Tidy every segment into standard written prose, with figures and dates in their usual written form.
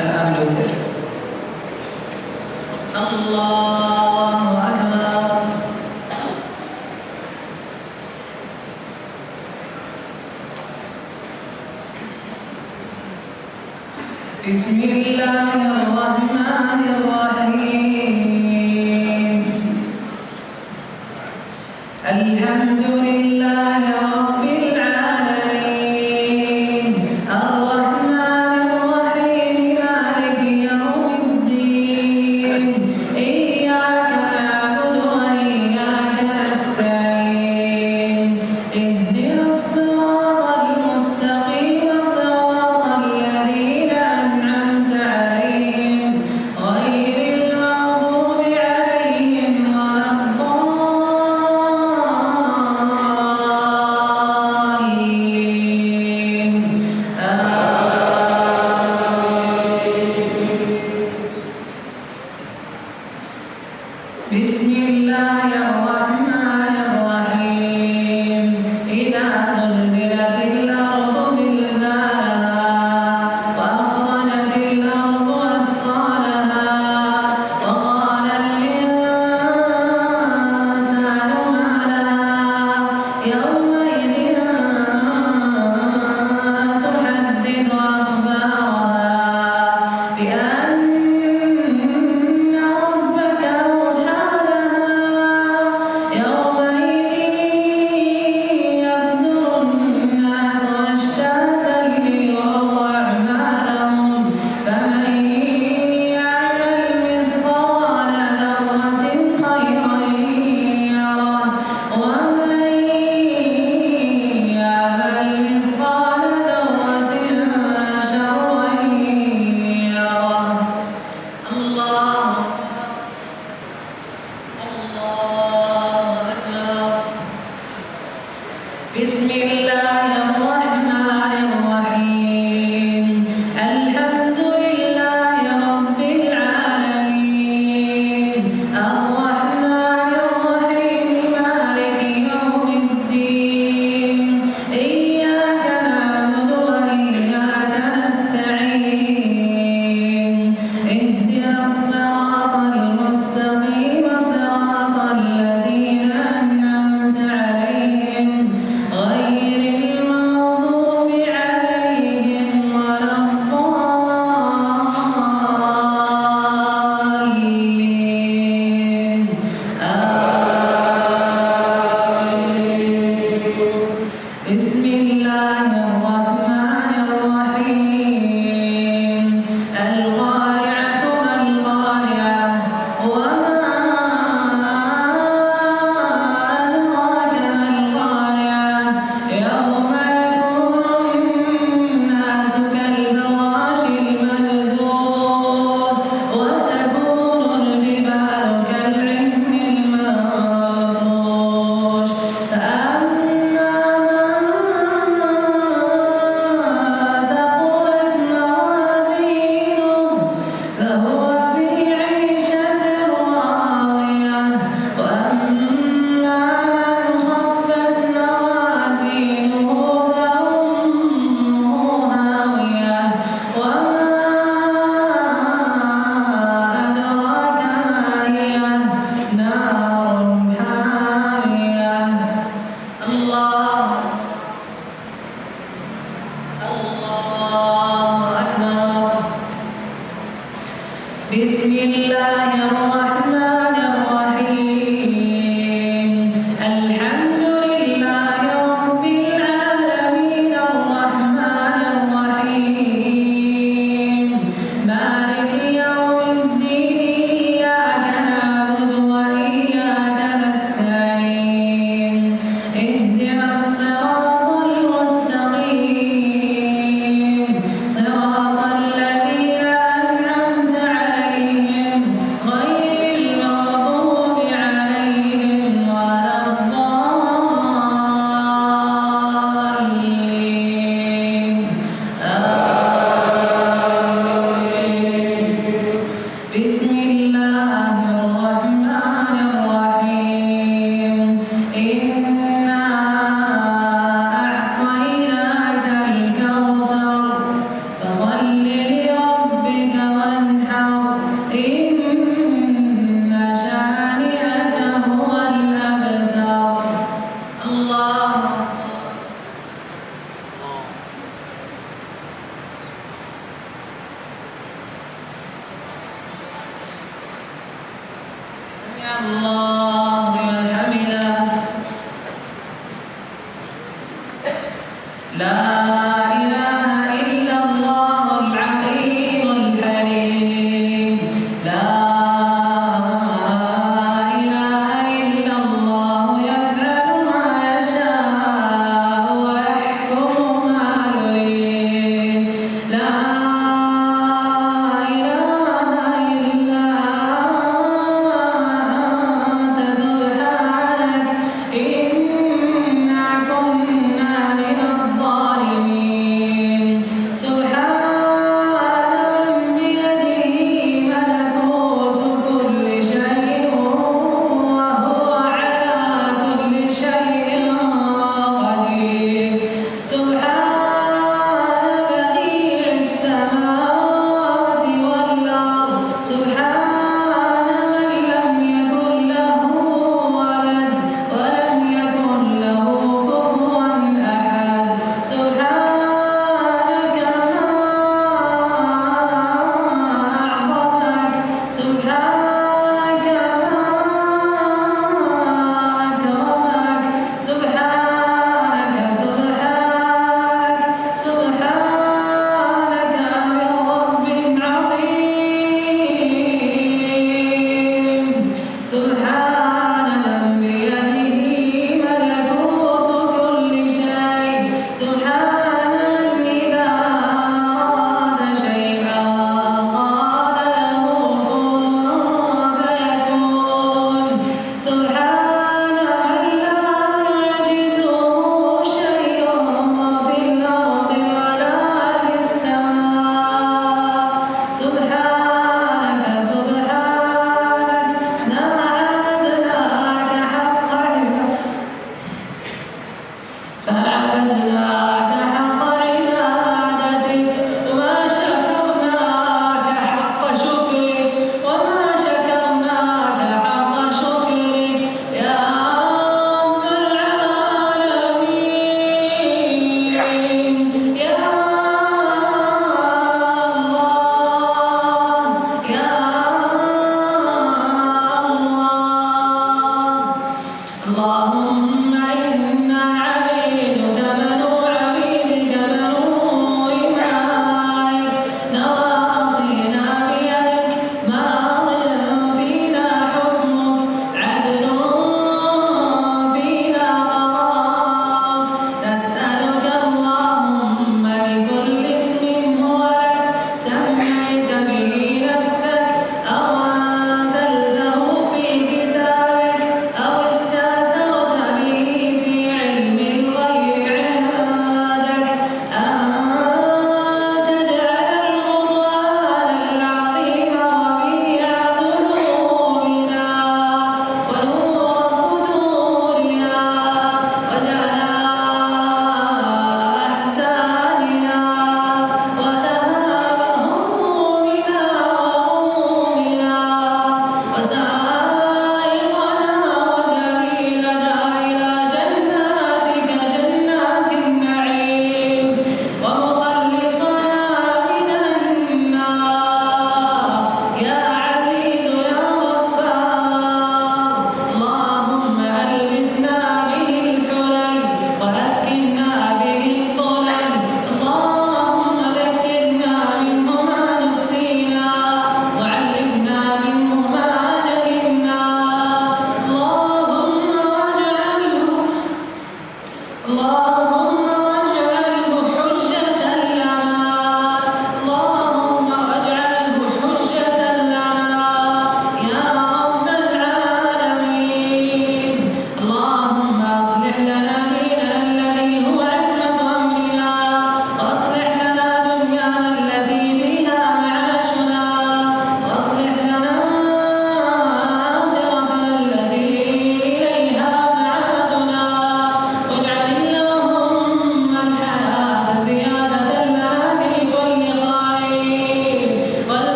الآن الوتر. الله أكبر. بسم الله الرحمن الرحيم. الحمد لله رب العالمين الرحمن الرحيم مالك يوم الدين إياك نعبد وإياك نستعين اهدنا الصراط المستقيم صراط الذين أنعمت عليهم غير المغضوب عليهم ولا الضالين بسم الله الرحمن الرحيم إذا زلزلت الأرض زلزالها وأخرجت الأرض أثقالها وقال الإنسان ما لها يومئذ تحدث أخبارها بأن ربك أوحى لها يومئذ يصدر الناس أشتاتا ليروا أعمالهم فمن يعمل مثقال ذرة خيرا يره ومن يعمل مثقال ذرة شرا يره. الله أكبر. بسم الله الرحمن الرحيم الحمد لله رب العالمين الرحمن الرحيم مالك يوم الدين إياك نعبد وإياك نستعين اهدنا الصراط المستقيم صراط الذين أنعمت عليهم غير المغضوب عليهم ولا الضالين بسم الله الرحمن الرحيم القارعة ما القارعة وما أدراك ما القارعة يوم يكون الناس كالفراش المبثوث وتكون الجبال كالعهن المنفوش فأما ثقلت موازينه فهو في عيشة راضية وأما من خفت موازينه فأمه هاوية وما أدراك ما هي نار حامية. الله أكبر. بسم الله الرحمن الرحيم الحمد لله رب العالمين الرحمن الرحيم مالك يوم الدين إياك نعبد وإياك نستعين اهدنا الصراط المستقيم صراط الذين أنعمت عليهم غير الله لمن حمده لا إله إلا الله العظيم الحليم لا إله إلا الله يفعل ما يشاء ويحكم ما يريد لا إله إلا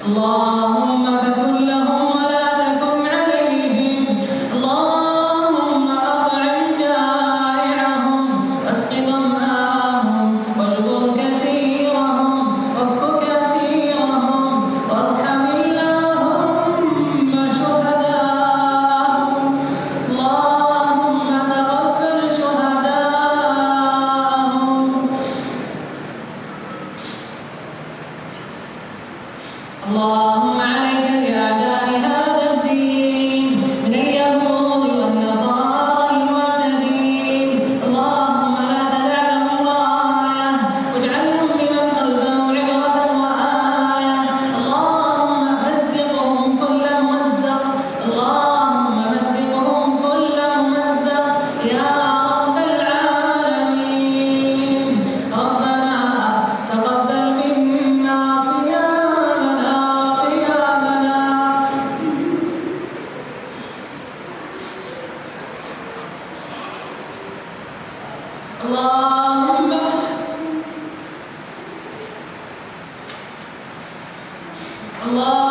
اللهم فكن لهم ولا تكن عليهم. اللهم أطعم جائعهم واسق ظمآهم واجبر كثيرهم وافك كثيرهم وارحم اللهم شهداءهم. اللهم تقبل شهداءهم. اللهم عليك بأعداء هذا الدين من اليهود والنصارى المعتدين. اللهم لا تدع لهم راية واجعلهم لمن خلفهم عبرة وآية. اللهم مزقهم كل ممزق. اللهم مزقهم كل ممزق يا رب العالمين. ربنا تقبل منا صيامنا وقيامنا. اللهم الله